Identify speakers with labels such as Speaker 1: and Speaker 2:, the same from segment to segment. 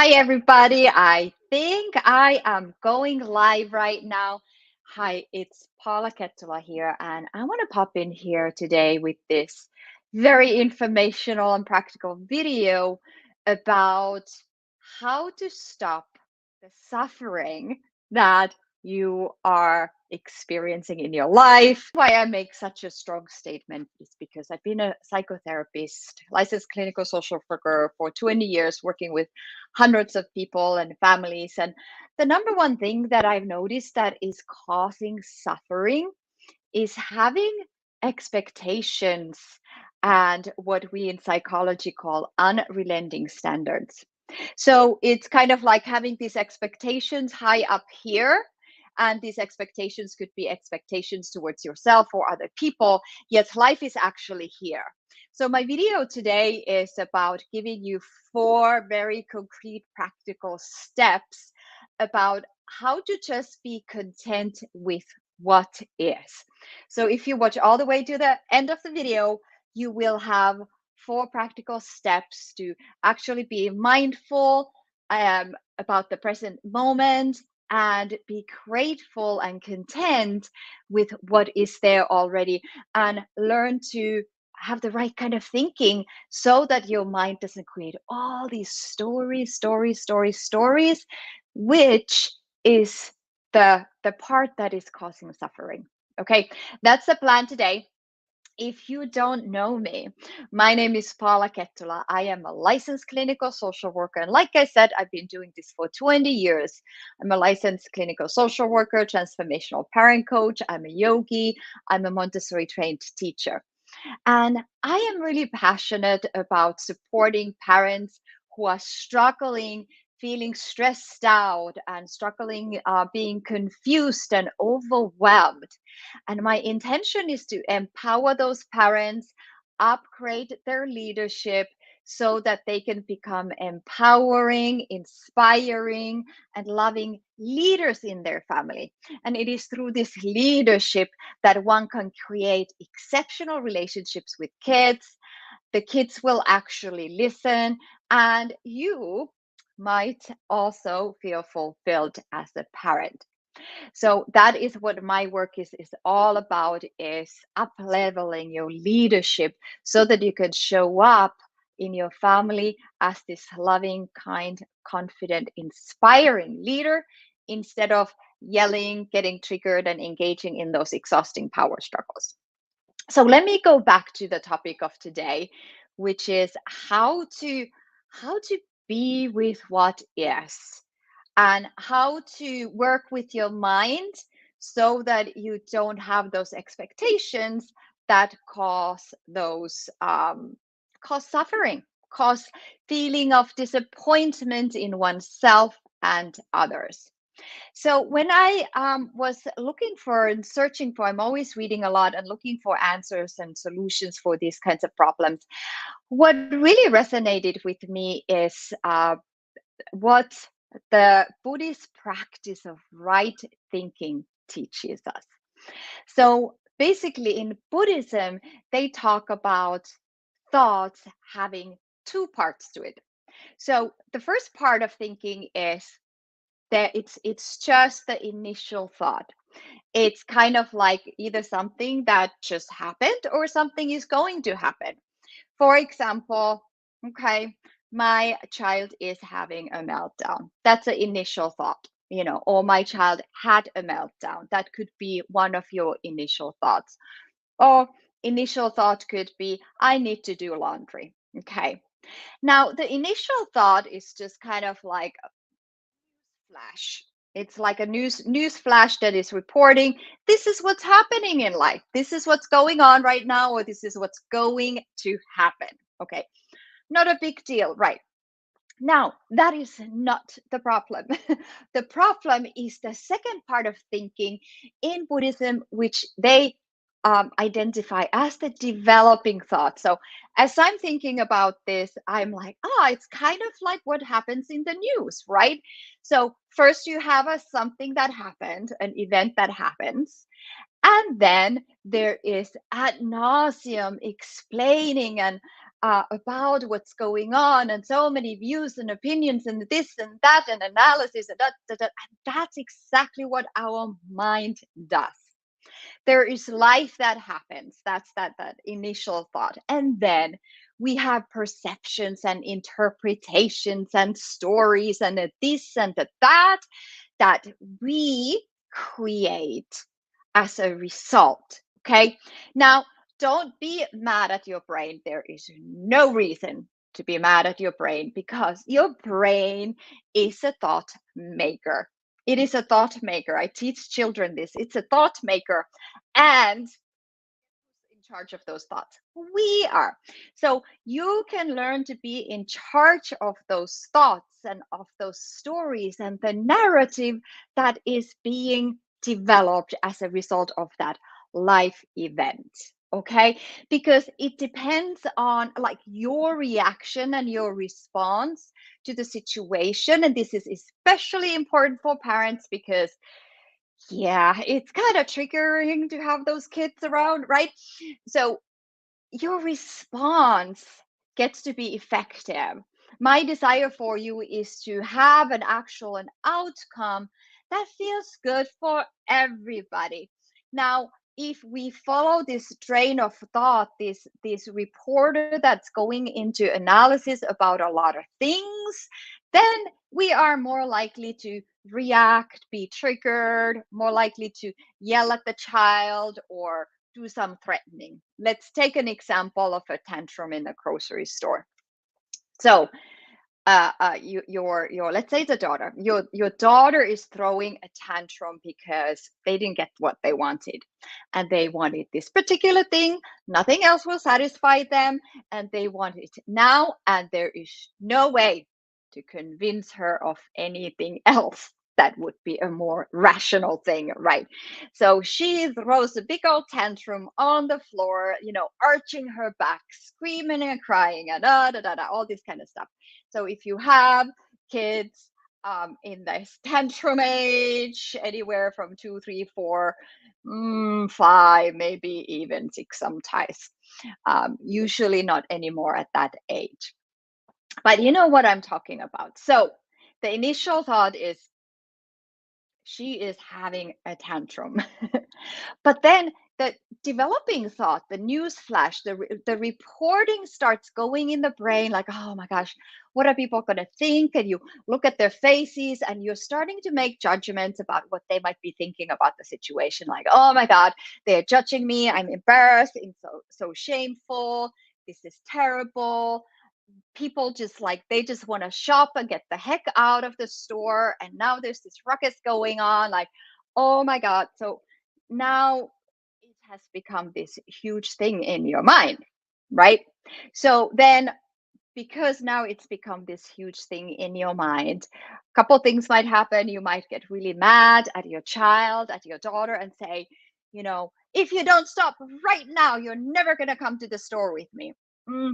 Speaker 1: Hi, everybody. I think I am going live right now. Hi, it's Paula Kettula here, and I want to pop in here today with this very informational and practical video about how to stop the suffering that you are experiencing in your life. Why I make such a strong statement is because I've been a psychotherapist, licensed clinical social worker for 20 years, working with hundreds of people and families. And the number one thing that I've noticed that is causing suffering is having expectations and what we in psychology call unrelenting standards. So it's kind of like having these expectations high up here. And these expectations could be expectations towards yourself or other people, yet life is actually here. So, my video today is about giving you four very concrete, practical steps about how to just be content with what is. So, if you watch all the way to the end of the video, you will have four practical steps to actually be mindful about the present moment and be grateful and content with what is there already, and learn to have the right kind of thinking so that your mind doesn't create all these stories, which is the part that is causing suffering. Okay, that's the plan today. If you don't know me, my name is Paula Kettula. I am a licensed clinical social worker. And like I said, I've been doing this for 20 years. I'm a licensed clinical social worker, transformational parent coach. I'm a yogi. I'm a Montessori trained teacher. And I am really passionate about supporting parents who are struggling, feeling stressed out, and struggling, being confused and overwhelmed. And my intention is to empower those parents, upgrade their leadership so that they can become empowering, inspiring, and loving leaders in their family. And it is through this leadership that one can create exceptional relationships with kids. The kids will actually listen, and you might also feel fulfilled as a parent. So that is what my work is all about, is up leveling your leadership so that you can show up in your family as this loving, kind, confident, inspiring leader instead of yelling, getting triggered, and engaging in those exhausting power struggles. So let me go back to the topic of today, which is how to be with what is, and how to work with your mind so that you don't have those expectations that cause suffering, cause feeling of disappointment in oneself and others. So when I was looking for and searching for, I'm always reading a lot and looking for answers and solutions for these kinds of problems. What really resonated with me is what the Buddhist practice of right thinking teaches us. So basically, in Buddhism, they talk about thoughts having two parts to it. So the first part of thinking is that it's just the initial thought. It's kind of like either something that just happened or something is going to happen. For example, okay, my child is having a meltdown. That's an initial thought, or my child had a meltdown. That could be one of your initial thoughts. Or initial thought could be, I need to do laundry. Okay. Now, the initial thought is just kind of like flash. It's like a news flash that is reporting this is what's happening in life. This is what's going on right now, or this is what's going to happen. Okay. Not a big deal, right? Now, that is not the problem. The problem is the second part of thinking in Buddhism, which they identify as the developing thought. So, as I'm thinking about this, I'm like, it's kind of like what happens in the news, right? So, first you have something that happened, an event that happens. And then there is ad nauseum explaining and about what's going on, and so many views and opinions and this and that and analysis and and that's exactly what our mind does. There is life that happens. That's that initial thought, and then we have perceptions and interpretations and stories and a this and a that we create as a result. Okay, now don't be mad at your brain. There is no reason to be mad at your brain, because your brain is a thought maker. It is a thought maker. I teach children this. It's a thought maker. And in charge of those thoughts? We are. So you can learn to be in charge of those thoughts and of those stories and the narrative that is being developed as a result of that life event. Okay, because it depends on like your reaction and your response to the situation. And this is especially important for parents because yeah, it's kind of triggering to have those kids around, right? So your response gets to be effective. My desire for you is to have an outcome that feels good for everybody. Now, if we follow this train of thought, this reporter that's going into analysis about a lot of things, then we are more likely to react, be triggered, more likely to yell at the child or do some threatening. Let's take an example of a tantrum in the grocery store. So, your let's say the daughter, your daughter is throwing a tantrum because they didn't get what they wanted, and they wanted this particular thing. Nothing else will satisfy them, and they want it now, and there is no way to convince her of anything else. That would be a more rational thing, right? So she throws a big old tantrum on the floor, arching her back, screaming and crying, and all this kind of stuff. So if you have kids in this tantrum age, anywhere from 2, 3, 4, 5, maybe even 6 sometimes, usually not anymore at that age. But you know what I'm talking about. So the initial thought is, she is having a tantrum. But then the developing thought, the news flash, the reporting starts going in the brain like, oh my gosh, what are people going to think? And you look at their faces and you're starting to make judgments about what they might be thinking about the situation. Like, oh my God, they're judging me. I'm embarrassed. It's so shameful. This is terrible. People just like, they just want to shop and get the heck out of the store, and now there's this ruckus going on, like, oh my God. So now it has become this huge thing in your mind, right? So then, because now it's become this huge thing in your mind, a couple things might happen. You might get really mad at your child, at your daughter, and say, if you don't stop right now, you're never going to come to the store with me. Mm,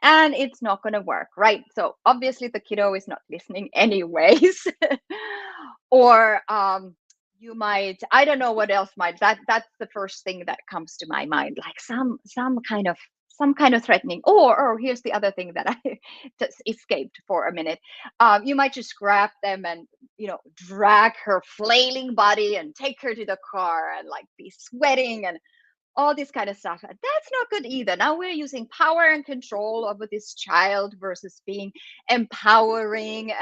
Speaker 1: and it's not going to work, right? So obviously the kiddo is not listening anyways. Or you might, I don't know what else might, that's the first thing that comes to my mind, like some kind of threatening. Or here's the other thing that I just escaped for a minute. You might just grab them and drag her flailing body and take her to the car and like be sweating and all this kind of stuff. That's not good either. Now we're using power and control over this child versus being empowering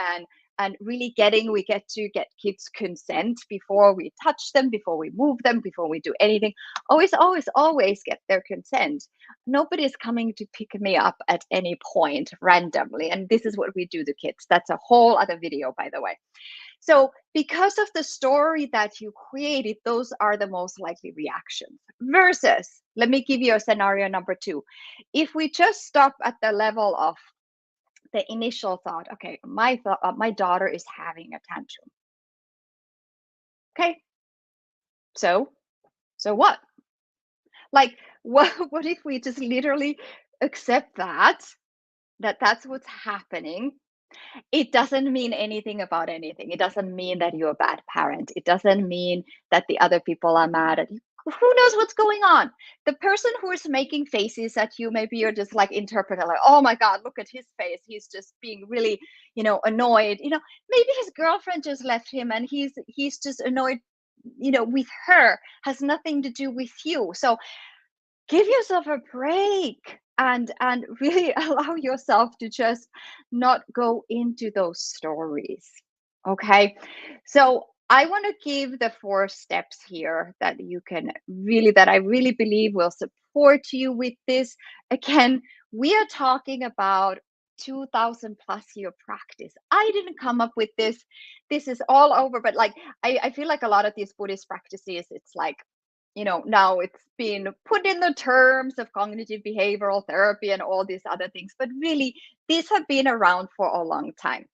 Speaker 1: and really we get to get kids consent before we touch them, before we move them, before we do anything. Always get their consent. Nobody's coming to pick me up at any point randomly. And this is what we do to kids. That's a whole other video, by the way. So, because of the story that you created, those are the most likely reactions. Versus, let me give you a scenario number 2. If we just stop at the level of the initial thought, okay, my daughter is having a tantrum. Okay, so what? Like, what if we just literally accept that's what's happening? It doesn't mean anything about anything. It doesn't mean that you're a bad parent. It doesn't mean that the other people are mad at you. who knows what's going on? The person who is making faces at you, maybe you're just like interpreting, like, oh my God, look at his face. He's just being really, annoyed. Maybe his girlfriend just left him and he's just annoyed, with her, has nothing to do with you. So give yourself a break and really allow yourself to just not go into those stories. Okay, so I want to give the 4 steps here that I really believe will support you with this. Again, we are talking about 2000 plus year practice. I didn't come up with this. This is all over, but like I feel like a lot of these Buddhist practices, it's like, now it's been put in the terms of cognitive behavioral therapy and all these other things, but really these have been around for a long time.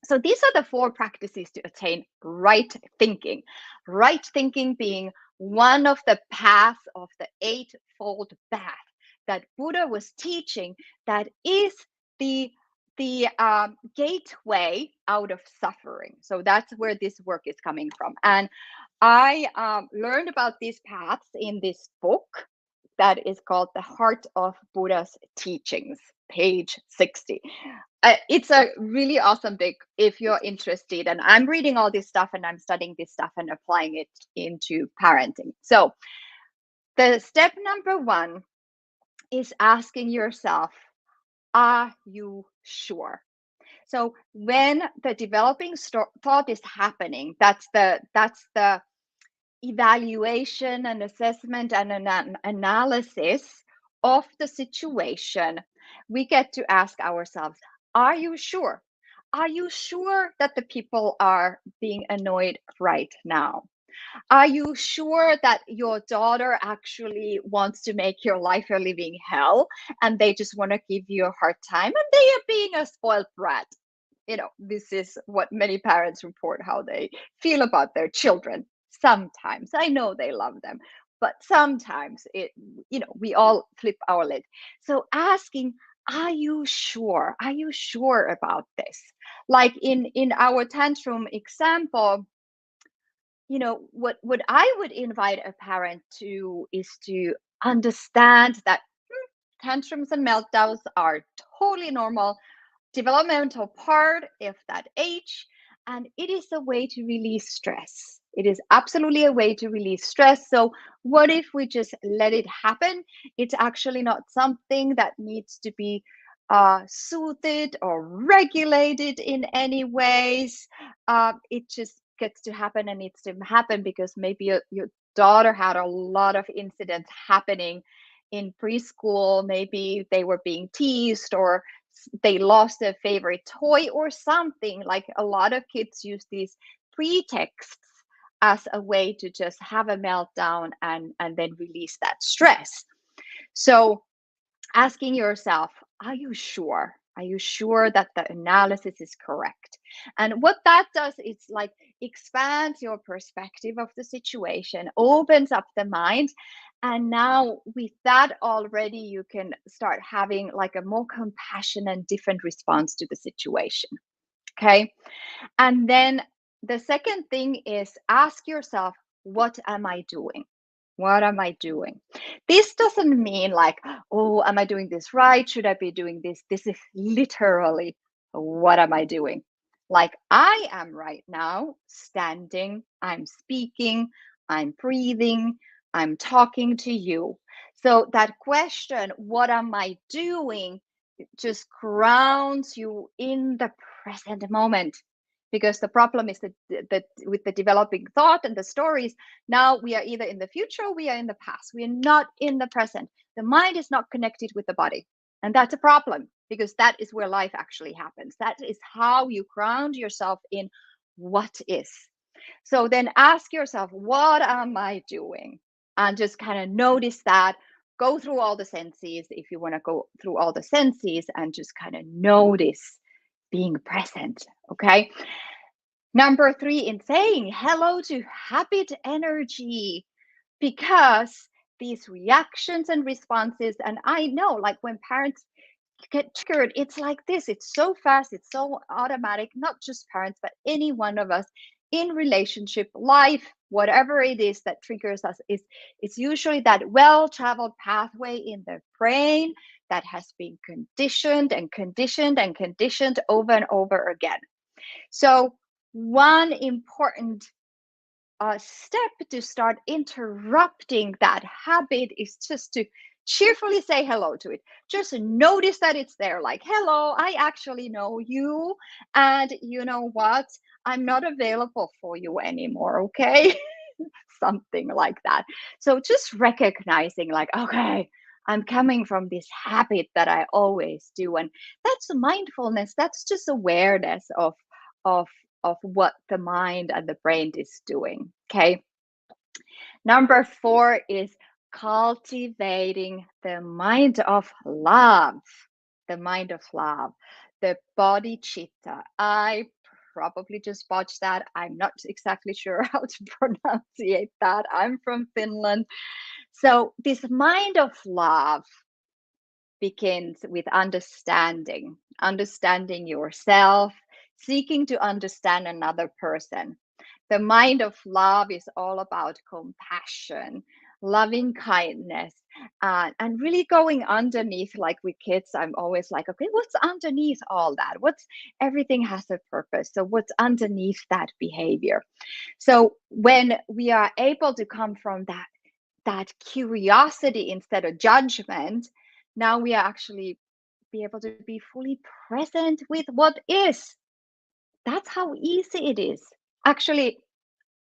Speaker 1: So these are the 4 practices to attain right thinking. Right thinking being one of the paths of the eightfold path that Buddha was teaching, that is the gateway out of suffering. So that's where this work is coming from. And I learned about these paths in this book that is called The Heart of Buddha's Teachings, page 60. It's a really awesome book if you're interested. And I'm reading all this stuff and I'm studying this stuff and applying it into parenting. So the step number 1 is asking yourself, are you sure? So when the developing thought is happening, that's the evaluation and assessment and an analysis of the situation. We get to ask ourselves, are you sure? Are you sure that the people are being annoyed right now? Are you sure that your daughter actually wants to make your life a living hell and they just want to give you a hard time and they are being a spoiled brat? This is what many parents report how they feel about their children. Sometimes I know they love them, but sometimes we all flip our lid. So asking, are you sure? Are you sure about this? Like in our tantrum example, what I would invite a parent to is to understand that tantrums and meltdowns are totally normal, developmental part of that age, and it is a way to release stress. It is absolutely a way to release stress. So what if we just let it happen? It's actually not something that needs to be soothed or regulated in any ways. It just gets to happen and needs to happen because maybe your daughter had a lot of incidents happening in preschool. Maybe they were being teased or they lost their favorite toy or something. Like a lot of kids use these pretexts as a way to just have a meltdown and then release that stress. So asking yourself, are you sure? Are you sure that the analysis is correct? And what that does is like expands your perspective of the situation, opens up the mind. And now with that already, you can start having like a more compassion and different response to the situation. Okay. And then the second thing is ask yourself, what am I doing? What am I doing? This doesn't mean like, oh, am I doing this right? Should I be doing this? This is literally, what am I doing? Like I am right now standing, I'm speaking, I'm breathing, I'm talking to you. So that question, what am I doing, just grounds you in the present moment. Because the problem is that with the developing thought and the stories, now we are either in the future or we are in the past. We are not in the present. The mind is not connected with the body. And that's a problem because that is where life actually happens. That is how you ground yourself in what is. So then ask yourself, what am I doing? And just kind of notice that. Go through all the senses if you want to go through all the senses and just kind of notice being present. Okay. Number 3, in saying hello to habit energy, because these reactions and responses, and I know like when parents get triggered, it's like this, it's so fast, it's so automatic, not just parents, but any one of us. in relationship, life, whatever it is that triggers us, is it's usually that well-traveled pathway in the brain that has been conditioned and conditioned and conditioned over and over again. So one important step to start interrupting that habit is just to cheerfully say hello to it. Just notice that it's there, like, hello, I actually know you. And you know what? I'm not available for you anymore. Okay. Something like that. So just recognizing, like, okay, I'm coming from this habit that I always do. And that's mindfulness. That's just awareness of of what the mind and the brain is doing. Okay. Number 4 is cultivating the mind of love. The mind of love. The body chitta. I probably just botched that. I'm not exactly sure how to pronounce that. I'm from Finland. So, this mind of love begins with understanding yourself, seeking to understand another person. The mind of love is all about compassion, loving kindness, and really going underneath. Like with kids, I'm always like, okay, what's underneath all that? What's everything has a purpose. So, what's underneath that behavior? So, when we are able to come from that curiosity instead of judgment, now we are actually be able to be fully present with what is. That's how easy it is. Actually,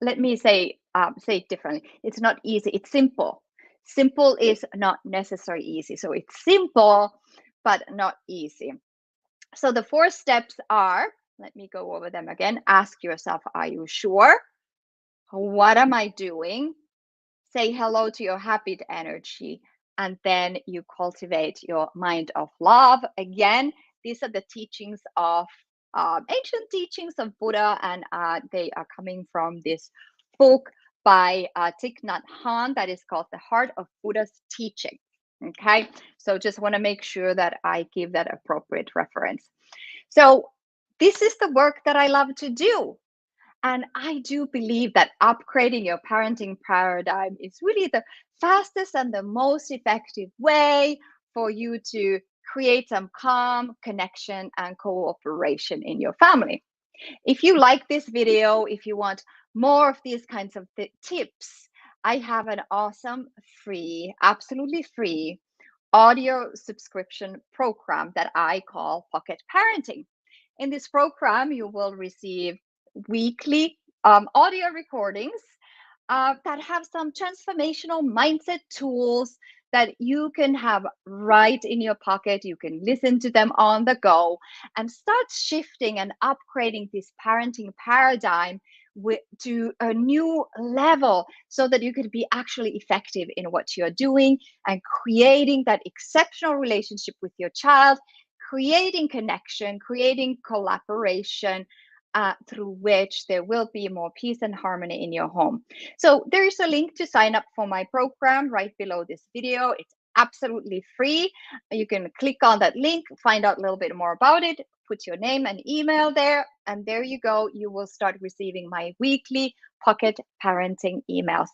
Speaker 1: let me say it differently. It's not easy. It's simple. Simple is not necessarily easy. So it's simple, but not easy. So the 4 steps are. Let me go over them again. Ask yourself, are you sure? What am I doing? Say hello to your habit energy, and then you cultivate your mind of love. Again, these are the teachings of ancient teachings of Buddha, and they are coming from this book by Thich Nhat Hanh that is called The Heart of Buddha's Teaching. Okay, so just want to make sure that I give that appropriate reference. So this is the work that I love to do. And I do believe that upgrading your parenting paradigm is really the fastest and the most effective way for you to create some calm, connection, and cooperation in your family. If you like this video, if you want more of these kinds of tips, I have an awesome free, absolutely free audio subscription program that I call Pocket Parenting. In this program, you will receive weekly audio recordings that have some transformational mindset tools that you can have right in your pocket. You can listen to them on the go and start shifting and upgrading this parenting paradigm to a new level so that you could be actually effective in what you're doing and creating that exceptional relationship with your child, creating connection, creating collaboration, through which there will be more peace and harmony in your home. So there is a link to sign up for my program right below this video. It's absolutely free. You can click on that link, find out a little bit more about it, put your name and email there, and there you go. You will start receiving my weekly Pocket Parenting emails.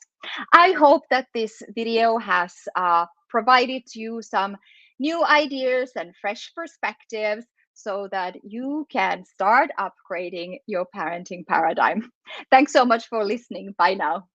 Speaker 1: I hope that this video has provided you some new ideas and fresh perspectives so that you can start upgrading your parenting paradigm. Thanks so much for listening. Bye now.